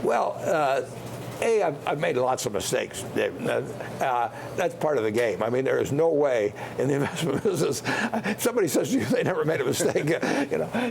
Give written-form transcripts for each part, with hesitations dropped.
Well, I've made lots of mistakes, Dave. That's part of the game. I mean, there is no way in the investment business. If somebody says to you they never made a mistake,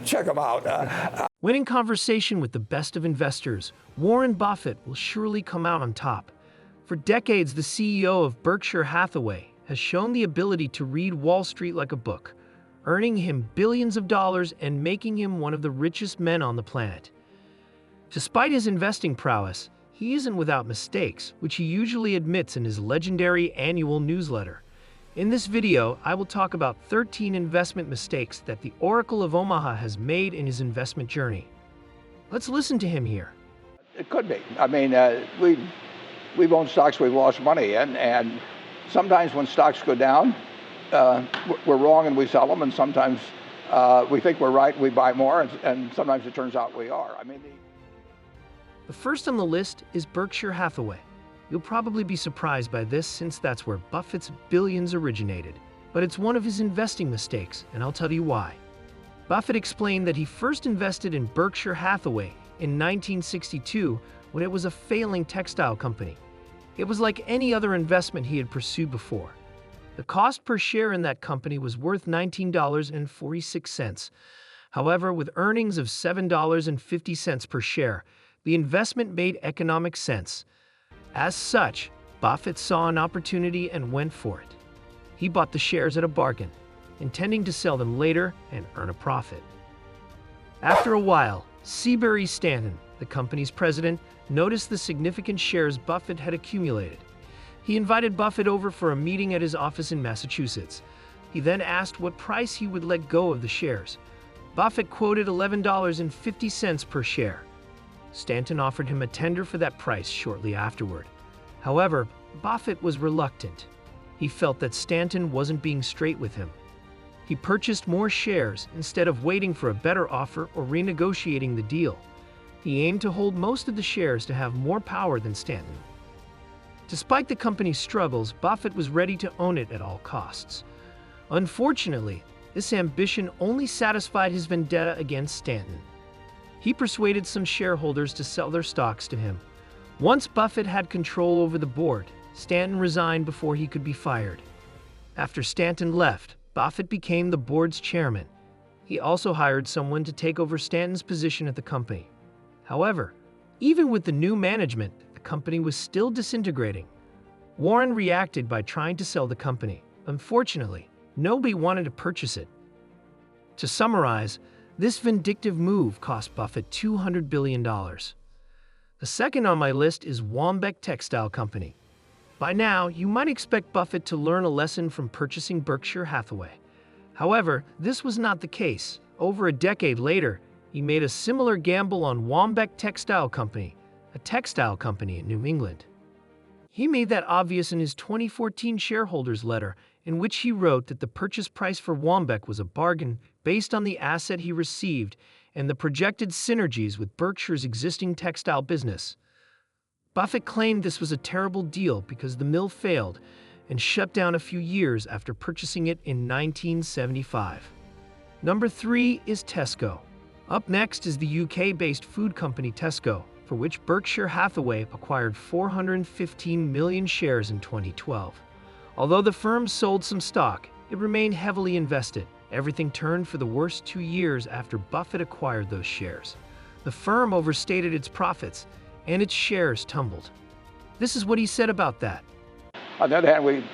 check them out. When in conversation with the best of investors, Warren Buffett will surely come out on top. For decades, the CEO of Berkshire Hathaway has shown the ability to read Wall Street like a book, earning him billions of dollars and making him one of the richest men on the planet. Despite his investing prowess, he isn't without mistakes, which he usually admits in his legendary annual newsletter. In this video, I will talk about 13 investment mistakes that the Oracle of Omaha has made in his investment journey. Let's listen to him here. It could be. I mean, we've owned stocks we've lost money in, and sometimes when stocks go down, we're wrong and we sell them, and sometimes we think we're right and we buy more, and sometimes it turns out we are. The first on the list is Berkshire Hathaway. You'll probably be surprised by this since that's where Buffett's billions originated. But it's one of his investing mistakes, and I'll tell you why. Buffett explained that he first invested in Berkshire Hathaway in 1962 when it was a failing textile company. It was like any other investment he had pursued before. The cost per share in that company was worth $19.46. However, with earnings of $7.50 per share, the investment made economic sense. As such, Buffett saw an opportunity and went for it. He bought the shares at a bargain, intending to sell them later and earn a profit. After a while, Seabury Stanton, the company's president, noticed the significant shares Buffett had accumulated. He invited Buffett over for a meeting at his office in Massachusetts. He then asked what price he would let go of the shares. Buffett quoted $11.50 per share. Stanton offered him a tender for that price shortly afterward. However, Buffett was reluctant. He felt that Stanton wasn't being straight with him. He purchased more shares instead of waiting for a better offer or renegotiating the deal. He aimed to hold most of the shares to have more power than Stanton. Despite the company's struggles, Buffett was ready to own it at all costs. Unfortunately, this ambition only satisfied his vendetta against Stanton. He persuaded some shareholders to sell their stocks to him. Once Buffett had control over the board, Stanton resigned before he could be fired. After Stanton left, Buffett became the board's chairman. He also hired someone to take over Stanton's position at the company. However, even with the new management, the company was still disintegrating. Warren reacted by trying to sell the company. Unfortunately, nobody wanted to purchase it. To summarize, this vindictive move cost Buffett $200 billion. The second on my list is Warren Textile Company. By now, you might expect Buffett to learn a lesson from purchasing Berkshire Hathaway. However, this was not the case. Over a decade later, he made a similar gamble on Warren Textile Company, a textile company in New England. He made that obvious in his 2014 shareholders letter, in which he wrote that the purchase price for Warren was a bargain based on the asset he received and the projected synergies with Berkshire's existing textile business. Buffett claimed this was a terrible deal because the mill failed and shut down a few years after purchasing it in 1975. Number 3 is Tesco. Up next is the UK-based food company Tesco, for which Berkshire Hathaway acquired 415 million shares in 2012. Although the firm sold some stock, it remained heavily invested. Everything turned for the worst 2 years after Buffett acquired those shares. The firm overstated its profits, and its shares tumbled. This is what he said about that. On the other hand,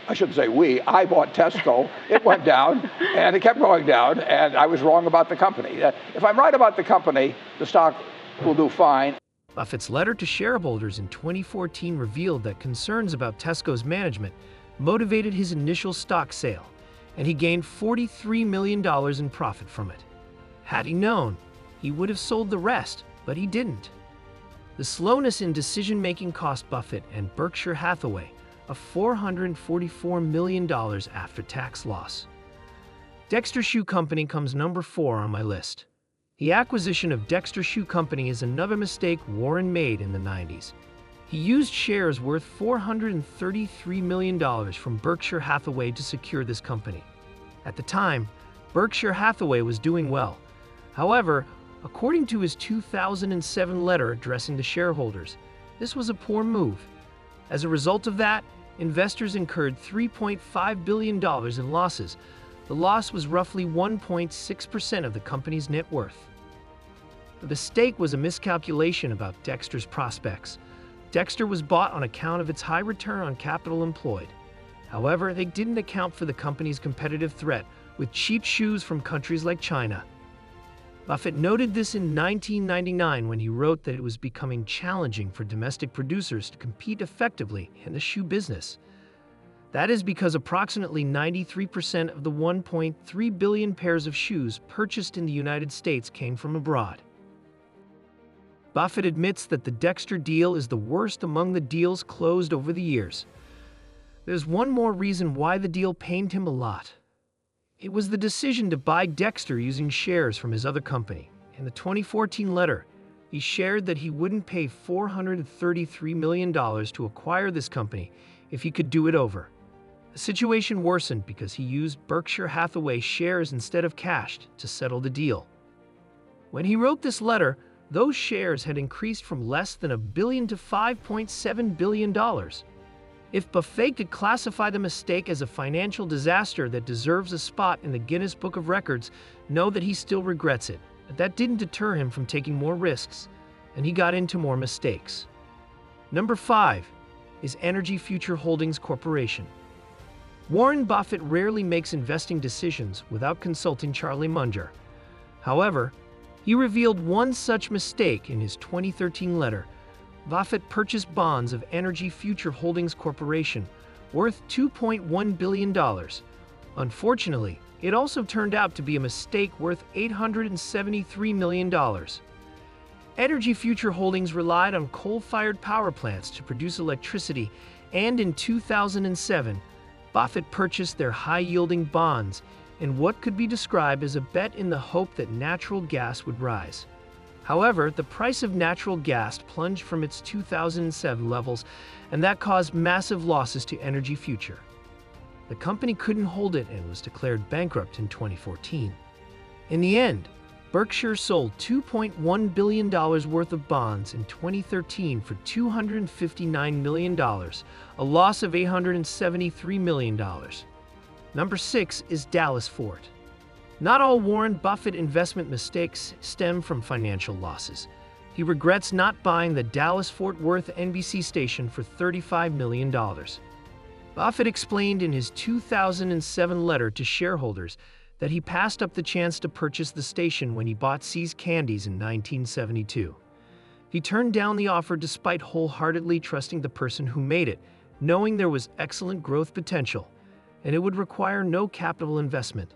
I bought Tesco, it went down, and it kept going down, and I was wrong about the company. If I'm right about the company, the stock will do fine. Buffett's letter to shareholders in 2014 revealed that concerns about Tesco's management motivated his initial stock sale, and he gained $43 million in profit from it. Had he known, he would have sold the rest, but he didn't. The slowness in decision-making cost Buffett and Berkshire Hathaway a $444 million after-tax loss. Dexter Shoe Company comes number 4 on my list. The acquisition of Dexter Shoe Company is another mistake Warren made in the 90s. He used shares worth $433 million from Berkshire Hathaway to secure this company. At the time, Berkshire Hathaway was doing well. However, According to his 2007 letter addressing the shareholders, this was a poor move. As a result of that, investors incurred $3.5 billion in losses. The loss was roughly 1.6% of the company's net worth. The mistake was a miscalculation about Dexter's prospects. Dexter was bought on account of its high return on capital employed. However, they didn't account for the company's competitive threat with cheap shoes from countries like China. Buffett noted this in 1999 when he wrote that it was becoming challenging for domestic producers to compete effectively in the shoe business. That is because approximately 93% of the 1.3 billion pairs of shoes purchased in the United States came from abroad. Buffett admits that the Dexter deal is the worst among the deals closed over the years. There's one more reason why the deal pained him a lot. It was the decision to buy Dexter using shares from his other company. In the 2014 letter, he shared that he wouldn't pay $433 million to acquire this company if he could do it over. The situation worsened because he used Berkshire Hathaway shares instead of cash to settle the deal. When he wrote this letter, those shares had increased from less than $1 billion to $5.7 billion. If Buffett could classify the mistake as a financial disaster that deserves a spot in the Guinness Book of Records, know that he still regrets it. But that didn't deter him from taking more risks, and he got into more mistakes. Number 5 is Energy Future Holdings Corporation. Warren Buffett rarely makes investing decisions without consulting Charlie Munger. However, he revealed one such mistake in his 2013 letter. Buffett purchased bonds of Energy Future Holdings Corporation, worth $2.1 billion. Unfortunately, it also turned out to be a mistake worth $873 million. Energy Future Holdings relied on coal-fired power plants to produce electricity, and in 2007, Buffett purchased their high-yielding bonds in what could be described as a bet in the hope that natural gas would rise. However, the price of natural gas plunged from its 2007 levels, and that caused massive losses to Energy Future. The company couldn't hold it and was declared bankrupt in 2014. In the end, Berkshire sold $2.1 billion worth of bonds in 2013 for $259 million, a loss of $873 million. Number 6 is Dallas Fort. Not all Warren Buffett investment mistakes stem from financial losses. He regrets not buying the Dallas-Fort Worth NBC station for $35 million. Buffett explained in his 2007 letter to shareholders that he passed up the chance to purchase the station when he bought See's Candies in 1972. He turned down the offer despite wholeheartedly trusting the person who made it, knowing there was excellent growth potential, and it would require no capital investment.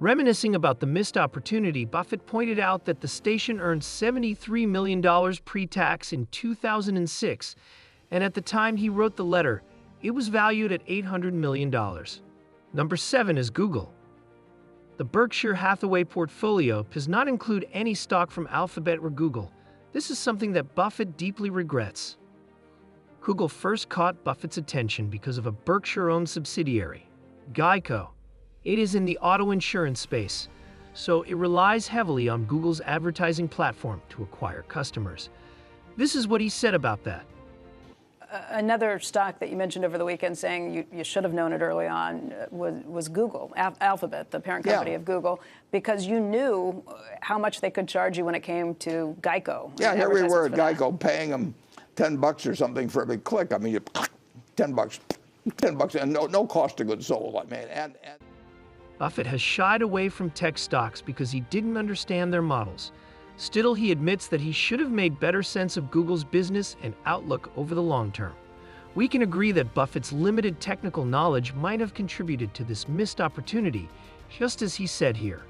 Reminiscing about the missed opportunity, Buffett pointed out that the station earned $73 million pre-tax in 2006, and at the time he wrote the letter, it was valued at $800 million. Number 7 is Google. The Berkshire Hathaway portfolio does not include any stock from Alphabet or Google. This is something that Buffett deeply regrets. Google first caught Buffett's attention because of a Berkshire-owned subsidiary, Geico. It is in the auto insurance space, so it relies heavily on Google's advertising platform to acquire customers. This is what he said about that. Another stock that you mentioned over the weekend saying you should have known it early on was Google, Alphabet, the parent company of Google, because you knew how much they could charge you when it came to Geico. Yeah, here we were at Geico paying them $10 or something for every click. I mean, you, $10, and no cost of goods sold. I mean, and Buffett has shied away from tech stocks because he didn't understand their models. Still, he admits that he should have made better sense of Google's business and outlook over the long term. We can agree that Buffett's limited technical knowledge might have contributed to this missed opportunity, just as he said here.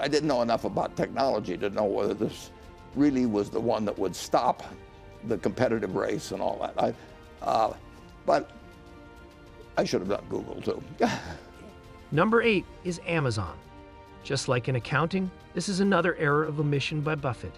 I didn't know enough about technology to know whether this really was the one that would stop the competitive race and all that. But I should have done Google too. Number 8 is Amazon. Just like in accounting, this is another error of omission by Buffett.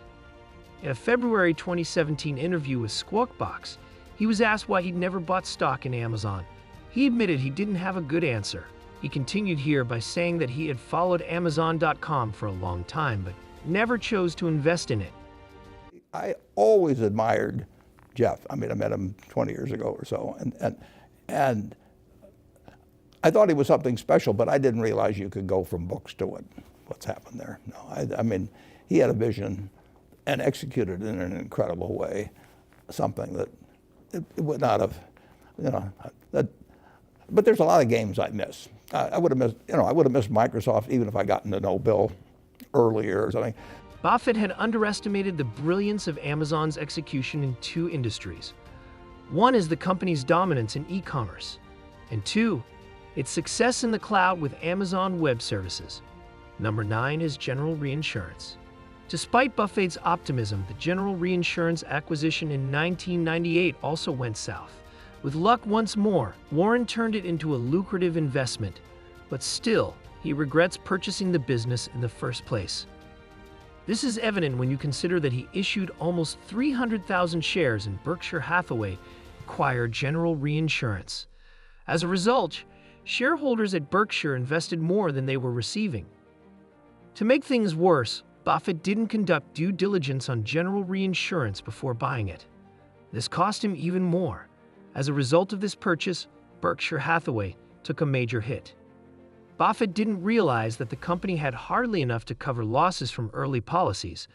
In a February 2017 interview with Squawk Box, he was asked why he'd never bought stock in Amazon. He admitted he didn't have a good answer. He continued here by saying that he had followed Amazon.com for a long time, but never chose to invest in it. I always admired Jeff. I mean, I met him 20 years ago or so, and I thought he was something special, but I didn't realize you could go from books to what's happened there. No, I mean, he had a vision and executed in an incredible way, something that it would not have, you know, but there's a lot of games I miss. I would have missed, I would have missed Microsoft even if I gotten to know Bill earlier or something. Buffett had underestimated the brilliance of Amazon's execution in two industries. One is the company's dominance in e-commerce, and two, its success in the cloud with Amazon Web Services. Number 9 is General Reinsurance. Despite Buffett's optimism, the General Reinsurance acquisition in 1998 also went south. With luck once more, Warren turned it into a lucrative investment, but still, he regrets purchasing the business in the first place. This is evident when you consider that he issued almost 300,000 shares in Berkshire Hathaway to acquire General Reinsurance. As a result, shareholders at Berkshire invested more than they were receiving. To make things worse, Buffett didn't conduct due diligence on General Reinsurance before buying it. This cost him even more. As a result of this purchase, Berkshire Hathaway took a major hit. Buffett didn't realize that the company had hardly enough to cover losses from early policies.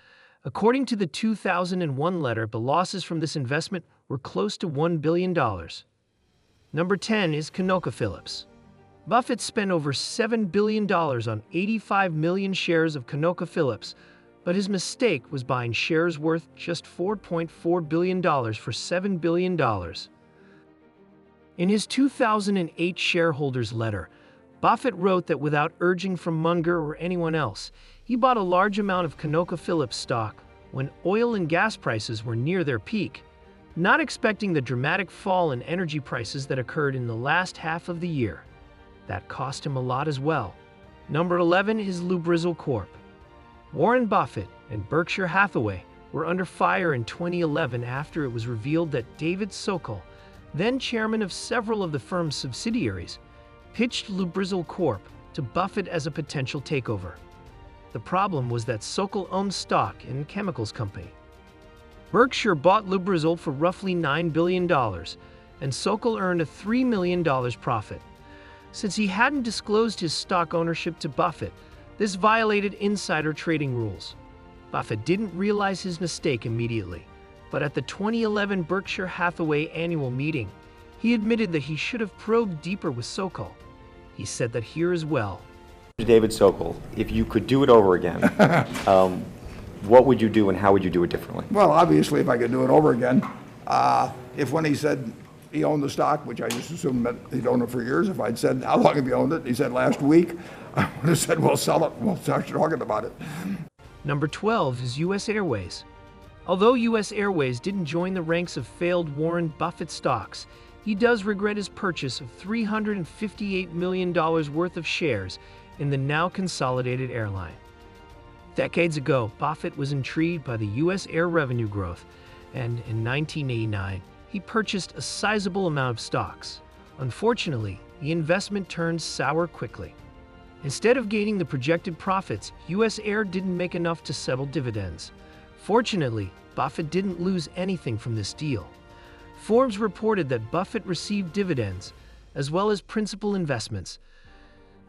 According to the 2001 letter, the losses from this investment were close to $1 billion. Number 10 is ConocoPhillips. Buffett spent over $7 billion on 85 million shares of ConocoPhillips, but his mistake was buying shares worth just $4.4 billion for $7 billion. In his 2008 shareholders letter, Buffett wrote that without urging from Munger or anyone else, he bought a large amount of ConocoPhillips stock when oil and gas prices were near their peak, not expecting the dramatic fall in energy prices that occurred in the last half of the year. That cost him a lot as well. Number 11 is Lubrizol Corp. Warren Buffett and Berkshire Hathaway were under fire in 2011 after it was revealed that David Sokol, then chairman of several of the firm's subsidiaries, pitched Lubrizol Corp to Buffett as a potential takeover. The problem was that Sokol owned stock in a chemicals company. Berkshire bought Lubrizol for roughly $9 billion, and Sokol earned a $3 million profit. Since he hadn't disclosed his stock ownership to Buffett, this violated insider trading rules. Buffett didn't realize his mistake immediately, but at the 2011 Berkshire Hathaway annual meeting, he admitted that he should have probed deeper with Sokol. He said that here as well. David Sokol, if you could do it over again, what would you do and how would you do it differently? Well, obviously, if I could do it over again, if when he said he owned the stock, which I just assumed meant he'd owned it for years, if I'd said, how long have you owned it? He said, last week, I would have said, well, sell it. We'll start talking about it. Number 12 is U.S. Airways. Although U.S. Airways didn't join the ranks of failed Warren Buffett stocks, he does regret his purchase of $358 million worth of shares in the now consolidated airline. Decades ago, Buffett was intrigued by the U.S. air revenue growth, and in 1989, he purchased a sizable amount of stocks. Unfortunately, the investment turned sour quickly. Instead of gaining the projected profits, U.S. Air didn't make enough to settle dividends. Fortunately, Buffett didn't lose anything from this deal. Forbes reported that Buffett received dividends, as well as principal investments.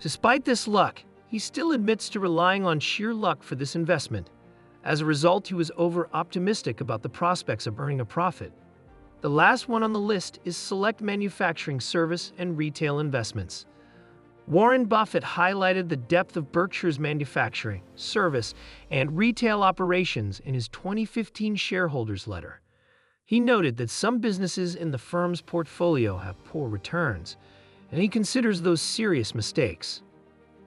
Despite this luck, he still admits to relying on sheer luck for this investment. As a result, he was over-optimistic about the prospects of earning a profit. The last one on the list is select manufacturing service and retail investments. Warren Buffett highlighted the depth of Berkshire's manufacturing, service, and retail operations in his 2015 shareholders letter. He noted that some businesses in the firm's portfolio have poor returns, and he considers those serious mistakes.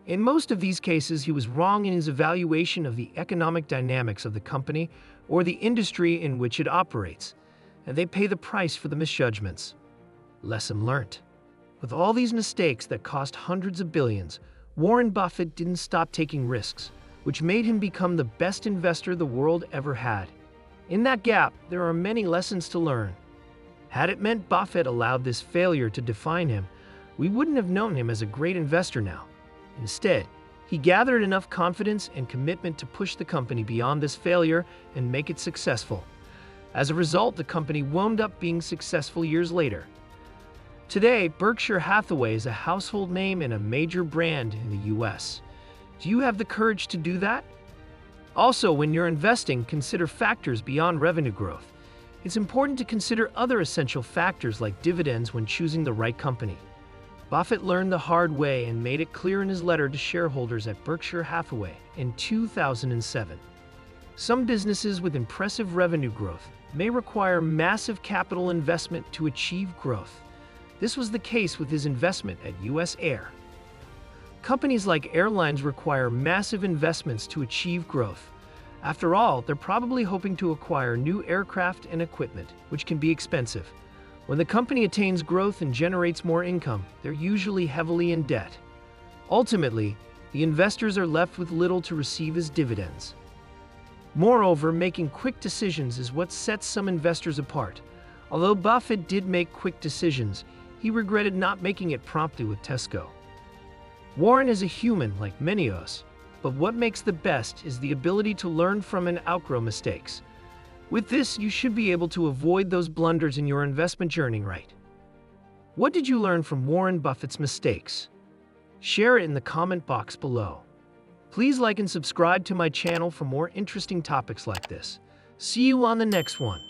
In most of these cases, he was wrong in his evaluation of the economic dynamics of the company or the industry in which it operates, and they pay the price for the misjudgments. Lesson learned. With all these mistakes that cost hundreds of billions, Warren Buffett didn't stop taking risks, which made him become the best investor the world ever had. In that gap, there are many lessons to learn. Had it meant Buffett allowed this failure to define him, we wouldn't have known him as a great investor now. Instead, He gathered enough confidence and commitment to push the company beyond this failure and make it successful. As a result, the company wound up being successful years later. Today, Berkshire Hathaway is a household name and a major brand in the US. Do you have the courage to do that? Also, when you're investing, consider factors beyond revenue growth. It's important to consider other essential factors like dividends when choosing the right company. Buffett learned the hard way and made it clear in his letter to shareholders at Berkshire Hathaway in 2007. Some businesses with impressive revenue growth may require massive capital investment to achieve growth. This was the case with his investment at US Air. Companies like airlines require massive investments to achieve growth. After all, they're probably hoping to acquire new aircraft and equipment, which can be expensive. When the company attains growth and generates more income, they're usually heavily in debt. Ultimately, the investors are left with little to receive as dividends. Moreover, making quick decisions is what sets some investors apart. Although Buffett did make quick decisions, he regretted not making it promptly with Tesco. Warren is a human like many of us, but what makes the best is the ability to learn from and outgrow mistakes. With this, you should be able to avoid those blunders in your investment journey, right? What did you learn from Warren Buffett's mistakes? Share it in the comment box below. Please like and subscribe to my channel for more interesting topics like this. See you on the next one.